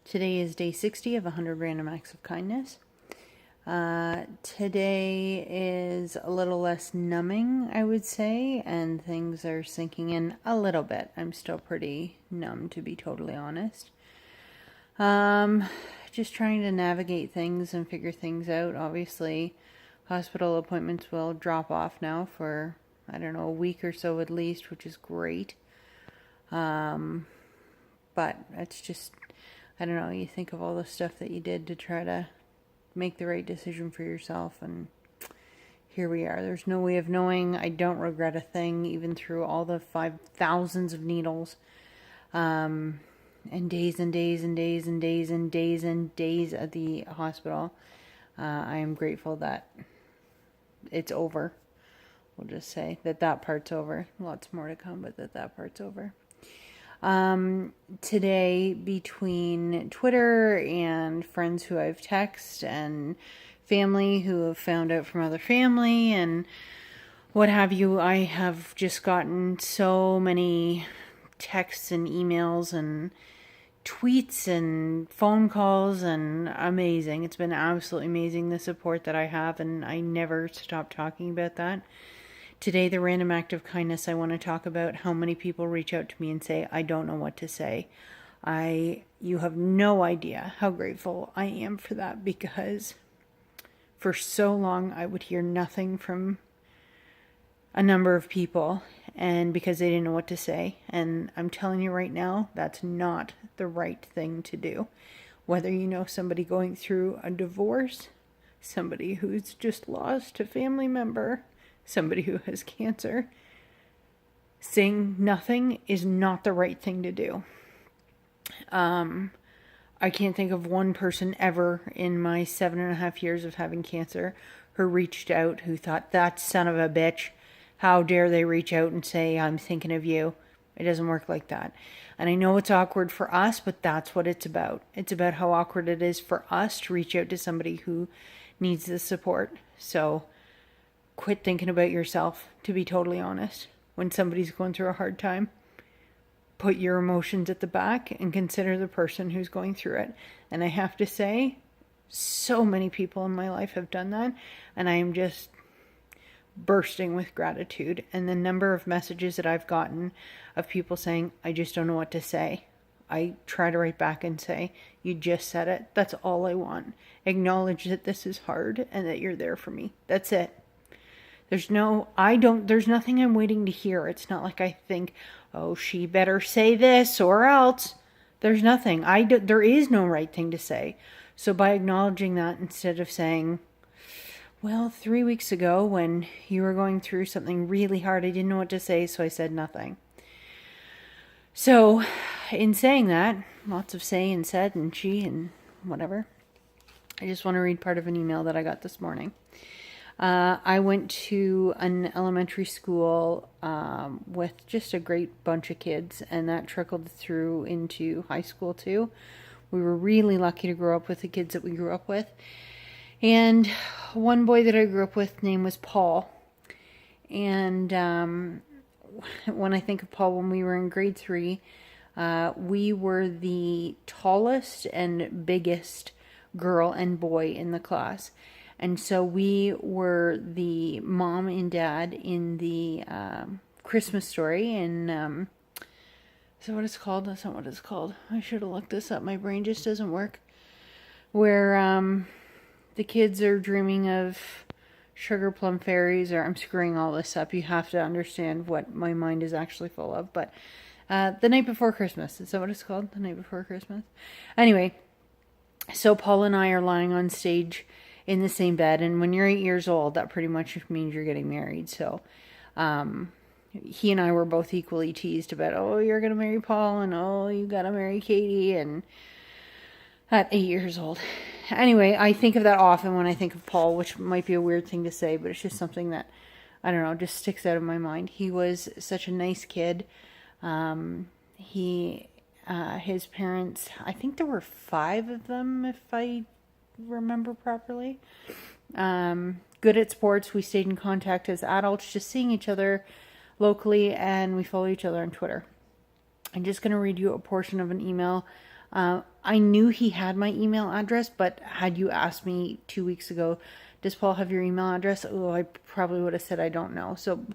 Today is day 60 of 100 Random Acts of Kindness. Today is a little less numbing, I would say, and things are sinking in a little bit. I'm still pretty numb, to be totally honest. Just trying to navigate things and figure things out. Obviously, hospital appointments will drop off now for, I don't know, a week or so at least, which is great. But it's just, I don't know, you think of all the stuff that you did to try to make the right decision for yourself, and here we are. There's no way of knowing. I don't regret a thing, even through all the 5,000s of needles, and days and days and days and days and days and days at the hospital. I am grateful that it's over. We'll just say that part's over. Lots more to come, but that part's over. Today, between Twitter and friends who I've texted and family who have found out from other family and what have you, I have just gotten so many texts and emails and tweets and phone calls, and amazing. It's been absolutely amazing, the support that I have, and I never stop talking about that. Today, the random act of kindness, I want to talk about how many people reach out to me and say, I don't know what to say. You have no idea how grateful I am for that, because for so long I would hear nothing from a number of people, and because they didn't know what to say. And I'm telling you right now, that's not the right thing to do. Whether you know somebody going through a divorce, somebody who's just lost a family member, somebody who has cancer, saying nothing is not the right thing to do. I can't think of one person ever in my 7.5 years of having cancer who reached out, who thought, that son of a bitch, how dare they reach out and say, I'm thinking of you. It doesn't work like that. And I know it's awkward for us, but that's what it's about. It's about how awkward it is for us to reach out to somebody who needs the support. So quit thinking about yourself, to be totally honest. When somebody's going through a hard time, put your emotions at the back and consider the person who's going through it. And I have to say, so many people in my life have done that, and I am just bursting with gratitude. And the number of messages that I've gotten of people saying, I just don't know what to say. I try to write back and say, you just said it. That's all I want. Acknowledge that this is hard and that you're there for me. That's it. There's nothing I'm waiting to hear. It's not like I think, oh, she better say this or else. There's nothing. There is no right thing to say. So by acknowledging that, instead of saying, well, 3 weeks ago when you were going through something really hard, I didn't know what to say, so I said nothing. So in saying that, lots of say and said and she and whatever, I just want to read part of an email that I got this morning. I went to an elementary school with just a great bunch of kids, and that trickled through into high school too. We were really lucky to grow up with the kids that we grew up with. And one boy that I grew up with, name was Paul. And when I think of Paul, when we were in grade 3, we were the tallest and biggest girl and boy in the class. And so we were the mom and dad in the Christmas Story. And is that what it's called? That's not what it's called. I should have looked this up. My brain just doesn't work. Where the kids are dreaming of sugar plum fairies, or I'm screwing all this up. You have to understand what my mind is actually full of. But The Night Before Christmas. Is that what it's called? The Night Before Christmas? Anyway, so Paul and I are lying on stage in the same bed, and when you're 8 years old, that pretty much means you're getting married. So he and I were both equally teased about, oh, you're gonna marry Paul, and oh, you gotta marry Katie, and at 8 years old. Anyway, I think of that often when I think of Paul, which might be a weird thing to say, but it's just something that, I don't know, just sticks out of my mind. He was such a nice kid. His parents, I think there were 5 of them, if I remember properly. Good at sports. We stayed in contact as adults, just seeing each other locally, and we follow each other on Twitter. I'm just going to read you a portion of an email I knew he had my email address, but had you asked me 2 weeks ago, does Paul have your email address? Oh, I probably would have said I don't know. So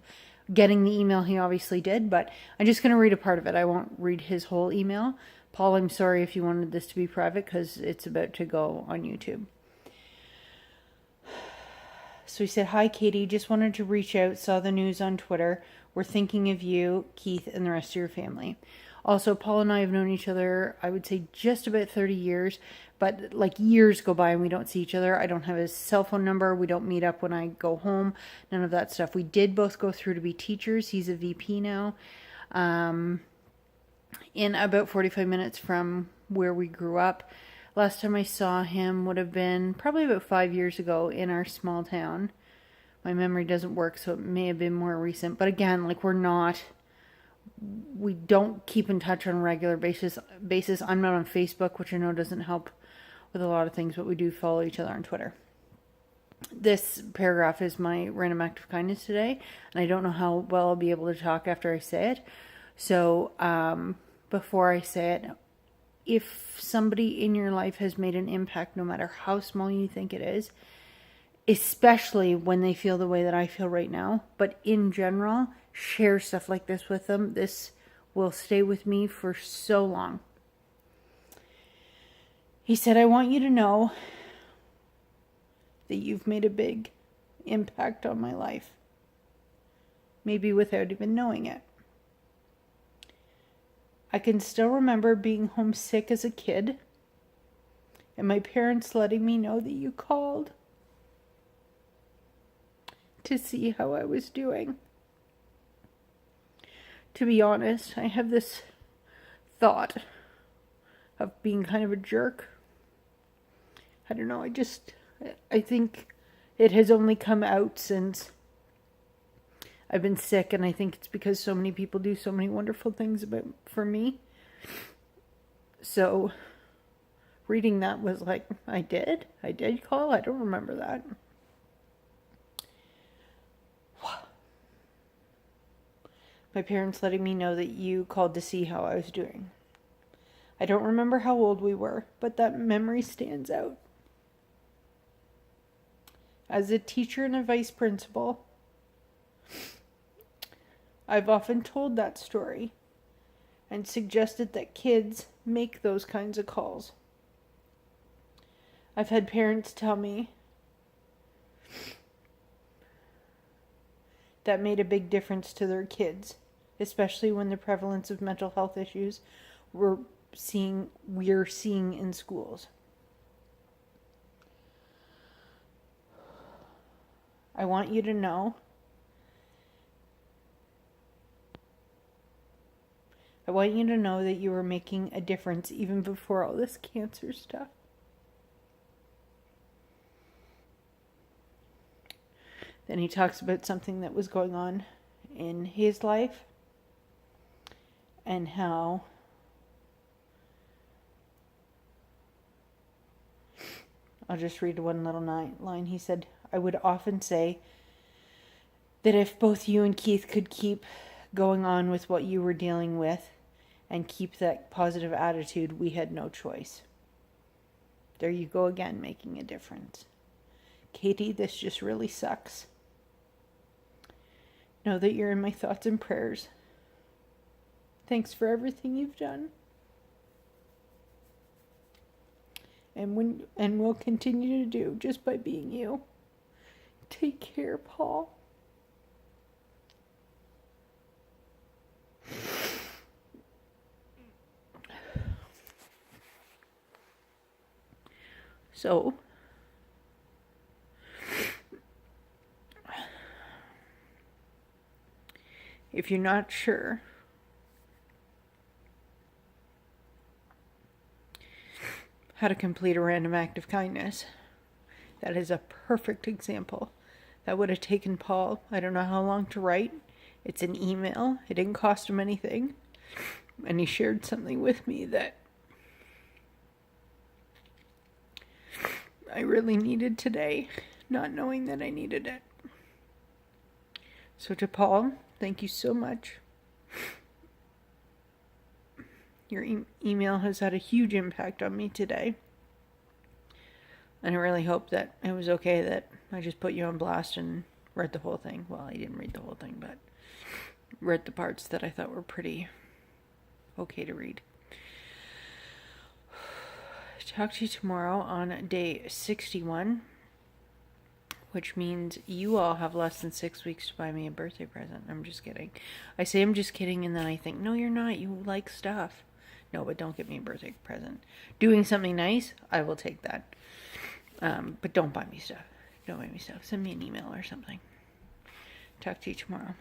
getting the email, he obviously did, but I'm just going to read a part of it. I won't read his whole email. Paul, I'm sorry if you wanted this to be private because it's about to go on YouTube. So he said, "Hi, Katie. Just wanted to reach out. Saw the news on Twitter. We're thinking of you, Keith, and the rest of your family. Also, Paul and I have known each other, I would say just about 30 years, but like years go by and we don't see each other. I don't have his cell phone number. We don't meet up when I go home. None of that stuff. We did both go through to be teachers. He's a VP now. In about 45 minutes from where we grew up. Last time I saw him would have been probably about 5 years ago in our small town. My memory doesn't work, so it may have been more recent. But again, like we don't keep in touch on a regular basis. I'm not on Facebook, which I know doesn't help with a lot of things, but we do follow each other on Twitter. This paragraph is my random act of kindness today, and I don't know how well I'll be able to talk after I say it. So before I say it, if somebody in your life has made an impact, no matter how small you think it is, especially when they feel the way that I feel right now, but in general, share stuff like this with them. This will stay with me for so long. He said, "I want you to know that you've made a big impact on my life, maybe without even knowing it. I can still remember being homesick as a kid and my parents letting me know that you called to see how I was doing. To be honest, I have this thought of being kind of a jerk. I don't know, I think it has only come out since I've been sick, and I think it's because so many people do so many wonderful things for me. So reading that was like, I did call? I don't remember that. My parents letting me know that you called to see how I was doing. I don't remember how old we were, but that memory stands out. As a teacher and a vice principal, I've often told that story and suggested that kids make those kinds of calls. I've had parents tell me that made a big difference to their kids, especially when the prevalence of mental health issues we're seeing in schools. I want you to know that you were making a difference even before all this cancer stuff. Then he talks about something that was going on in his life and how I'll just read one little line. He said, "I would often say that if both you and Keith could keep going on with what you were dealing with and keep that positive attitude, we had no choice." There you go again, making a difference. Katie, this just really sucks. Know that you're in my thoughts and prayers. Thanks for everything you've done. And will continue to do just by being you. Take care, Paul. So, if you're not sure how to complete a random act of kindness, that is a perfect example. That would have taken Paul, I don't know how long to write. It's an email. It didn't cost him anything. And he shared something with me that I really needed today, not knowing that I needed it. So to Paul, thank you so much. Your email has had a huge impact on me today. And I really hope that it was okay that I just put you on blast and read the whole thing. Well, I didn't read the whole thing, but read the parts that I thought were pretty okay to read. Talk to you tomorrow on day 61, which means you all have less than 6 weeks to buy me a birthday present. I'm just kidding. I say I'm just kidding, and then I think, no, you're not. You like stuff. No, but don't get me a birthday present. Doing something nice, I will take that. But don't buy me stuff. Don't buy me stuff. Send me an email or something. Talk to you tomorrow.